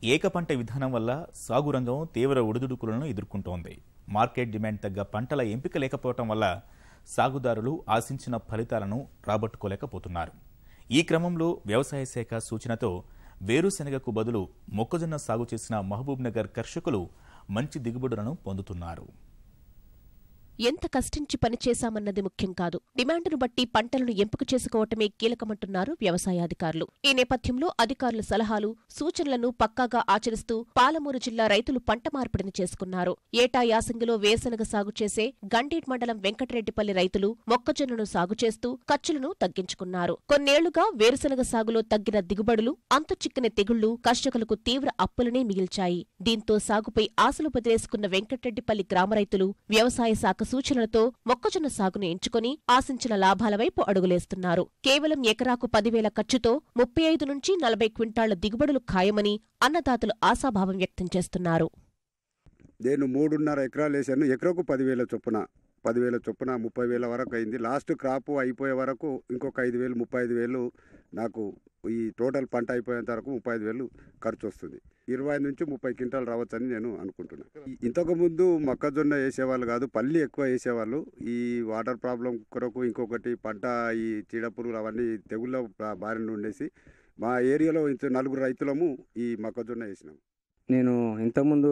ఏకపంట విధానం వల్ల సాగు రంగం తీవ్ర ఒడిదుడుకులను ఎదుర్కొంటోంది. మార్కెట్ డిమాండ్ తగ్గ పంటల ఎంపిక లేకపోవడం వల్ల సాగుదారులు ఆశించిన ఫలితాలను రాబట్టుకోలేకపోతున్నారు. ఈ క్రమంలో వ్యవసాయ శాఖ సూచనతో వేరుశెనగకు బదులు మొక్కజొన్న సాగు చేసిన మహబూబ్ నగర్ కర్షకులు మంచి దిగుబడులను పొందుతున్నారు. ఎంత కష్టించి పనిచేశామన్నది ముఖ్యం కాదు, డిమాండ్ను బట్టి పంటలను ఎంపిక చేసుకోవటమే కీలకమంటున్నారు వ్యవసాయాధికారులు. ఈ నేపథ్యంలో అధికారుల సలహాలు, సూచనలను పక్కాగా ఆచరిస్తూ పాలమూరు జిల్లా రైతులు పంట మార్పిడిని చేసుకున్నారు. ఏటా యాసంగిలో వేరుశెనగ సాగు చేసే గండీడ్ మండలం వెంకటరెడ్డిపల్లి రైతులు మొక్కజొన్నను సాగు చేస్తూ ఖర్చులను తగ్గించుకున్నారు. కొన్నేళ్లుగా వేరుశెనగ సాగులో తగ్గిన దిగుబడులు, అంతుచిక్కని తెగుళ్లు కర్షకులకు తీవ్ర అప్పులనే మిగిల్చాయి. దీంతో సాగుపై ఆశలు బదిలేసుకున్న వెంకటరెడ్డిపల్లి గ్రామ రైతులు వ్యవసాయ శాఖ సూచనలతో మొక్కజొన్న సాగును ఎంచుకుని ఆశించిన లాభాల వైపు అడుగులేస్తున్నారు. కేవలం ఎకరాకు 10,000 ఖర్చుతో 35 నుంచి 40 క్వింటాళ్ల దిగుబడులు ఖాయమని అన్నదాతలు ఆశాభావం వ్యక్తం చేస్తున్నారు. నేను 3.5 ఎకరాలు వేసాను. ఎకరకు 10,000 చొప్పున 30,000 వరకు అయింది. లాస్ట్ క్రాప్ అయిపోయే వరకు ఇంకొక 5,000 35,000 నాకు ఈ టోటల్ పంట అయిపోయేంత వరకు 35,000 ఖర్చు వస్తుంది. 20 నుంచి 30 క్వింటాలు రావచ్చని నేను అనుకుంటున్నాను. ఇంతకుముందు మొక్కజొన్న వేసేవాళ్ళు కాదు, పల్లి ఎక్కువ వేసేవాళ్ళు. ఈ వాటర్ ప్రాబ్లం కొరకు ఇంకొకటి పంట ఈ చీడపురుగులు అవన్నీ తెగుళ్ళ బారిన ఉండేసి మా ఏరియాలో 4 రైతులము ఈ మొక్కజొన్న వేసినాము. నేను ఇంతకుముందు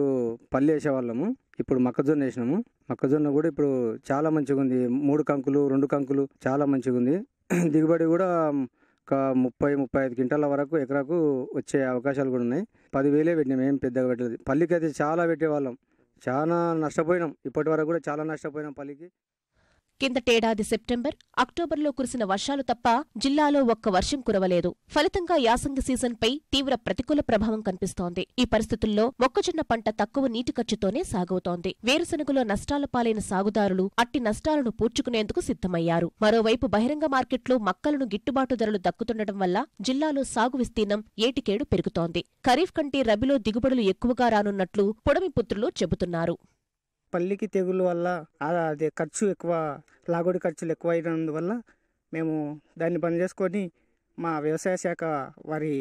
పల్లి వేసేవాళ్ళము, ఇప్పుడు మొక్కజొన్న వేసినాము. మొక్కజొన్న కూడా ఇప్పుడు చాలా మంచిగా ఉంది. 3 కంకులు 2 కంకులు చాలా మంచిగా ఉంది. దిగుబడి కూడా ఒక 30-35 క్వింటాల వరకు ఎకరాకు వచ్చే అవకాశాలు కూడా ఉన్నాయి. 10,000 పెట్టినాం, ఏం పెద్దగా పెట్టలేదు. పల్లికి అయితే చాలా పెట్టేవాళ్ళం, చాలా నష్టపోయినాం. ఇప్పటి వరకు కూడా చాలా నష్టపోయినాం పల్లికి. కిందటేడాది సెప్టెంబర్, అక్టోబర్లో కురిసిన వర్షాలు తప్ప జిల్లాలో ఒక్క వర్షం కురవలేదు. ఫలితంగా యాసంగి సీజన్పై తీవ్ర ప్రతికూల ప్రభావం కనిపిస్తోంది. ఈ పరిస్థితుల్లో మొక్కజొన్న పంట తక్కువ నీటి ఖర్చుతోనే సాగవుతోంది. వేరుశెనగలో నష్టాల పాలైన సాగుదారులు అట్టి నష్టాలను పూడ్చుకునేందుకు సిద్ధమయ్యారు. మరోవైపు బహిరంగ మార్కెట్లో మక్కలను గిట్టుబాటు ధరలు దక్కుతుండటం వల్ల జిల్లాలో సాగు విస్తీర్ణం ఏటికేడు పెరుగుతోంది. ఖరీఫ్ కంటే రబీలో దిగుబడులు ఎక్కువగా రానున్నట్లు పొడమిపుత్రులు చెబుతున్నారు. పల్లికి తెగులు వల్ల అదే ఖర్చు ఎక్కువ, లాగోడి ఖర్చులు ఎక్కువ అయినందువల్ల మేము దాన్ని బంద్ చేసుకొని మా వ్యవసాయ శాఖ వారి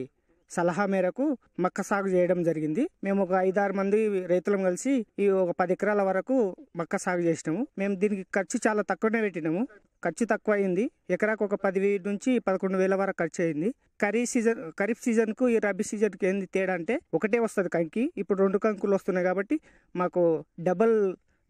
సలహా మేరకు మక్క సాగు చేయడం జరిగింది. మేము ఒక 5-6 మంది రైతులం కలిసి ఈ ఒక 10 ఎకరాల వరకు మక్క సాగు చేసినాము. మేము దీనికి ఖర్చు చాలా తక్కువనే పెట్టినాము. ఖర్చు తక్కువ అయింది. ఎకరాకు ఒక 10,000 నుంచి 11,000 వరకు ఖర్చు అయింది. ఖరీఫ్ సీజన్కు ఈ రబీ సీజన్కి ఏంది తేడా అంటే ఒకటే వస్తుంది కంకి. ఇప్పుడు 2 కంకులు వస్తున్నాయి కాబట్టి మాకు డబల్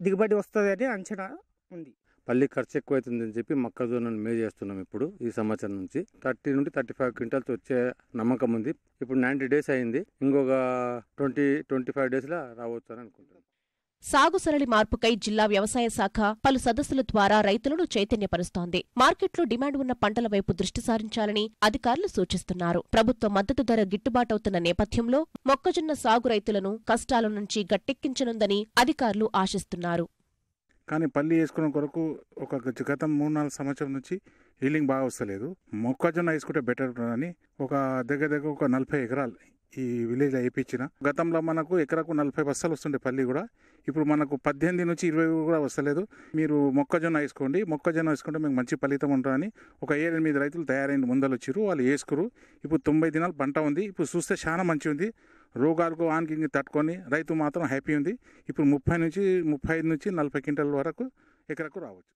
దిగుబడి వస్తుంది అని అంచనా ఉంది. పల్లి ఖర్చు ఎక్కువ అవుతుందని చెప్పి మొక్కజొన్నను మేలు చేస్తున్నాం. ఇప్పుడు ఈ సంవత్సరం నుంచి 30 నుండి 35 క్వింటాల్స్ వచ్చే నమ్మకం ఉంది. ఇప్పుడు 90 డేస్ అయింది, ఇంకొక 20-25 డేస్లో రావచ్చు అని అనుకుంటున్నాం. సాగు సరళి మార్పుకై జిల్లా వ్యవసాయ శాఖ పలు సదస్సుల ద్వారా రైతులను చైతన్యపరుస్తోంది. మార్కెట్లో డిమాండ్ ఉన్న పంటల వైపు దృష్టి సారించాలని అధికారులు సూచిస్తున్నారు. ప్రభుత్వ మద్దతు ధర గిట్టుబాటవుతున్న నేపథ్యంలో మొక్కజొన్న సాగు రైతులను కష్టాల నుంచి గట్టెక్కించనుందని అధికారులు ఆశిస్తున్నారు. కానీ పల్లి వేసుకున్న కొరకు ఒక గతం 3-4 సంవత్సరం నుంచి హీలింగ్ బాగా వస్తలేదు. మొక్కజొన్న వేసుకుంటే బెటర్ అని ఒక దగ్గర ఒక 40 ఎకరాలు ఈ విలేజ్లో వేయించిన. గతంలో మనకు ఎకరాకు 40 బస్తాలు వస్తుండే పల్లి కూడా, ఇప్పుడు మనకు 18 నుంచి 20 కూడా వస్తలేదు. మీరు మొక్కజొన్న వేసుకుంటే మీకు మంచి ఫలితం ఉంటుందని ఒక 7-8 రైతులు తయారైన ముందలు వచ్చారు. వాళ్ళు వేసుకురు. ఇప్పుడు 90 దినాలు పంట ఉంది. ఇప్పుడు చూస్తే చాలా మంచి ఉంది. రోగాలకు ఆన్కి తట్టుకొని రైతు మాత్రం హ్యాపీ ఉంది. ఇప్పుడు 35 నుంచి 40 క్వింటాల వరకు ఎకరకు రావచ్చు.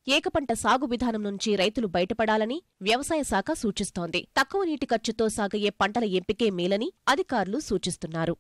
ఏకపంట సాగు విధానం నుంచి రైతులు బయటపడాలని వ్యవసాయ శాఖ సూచిస్తోంది. తక్కువ నీటి ఖర్చుతో సాగయ్యే పంటల ఎంపికే మేలని అధికారులు సూచిస్తున్నారు.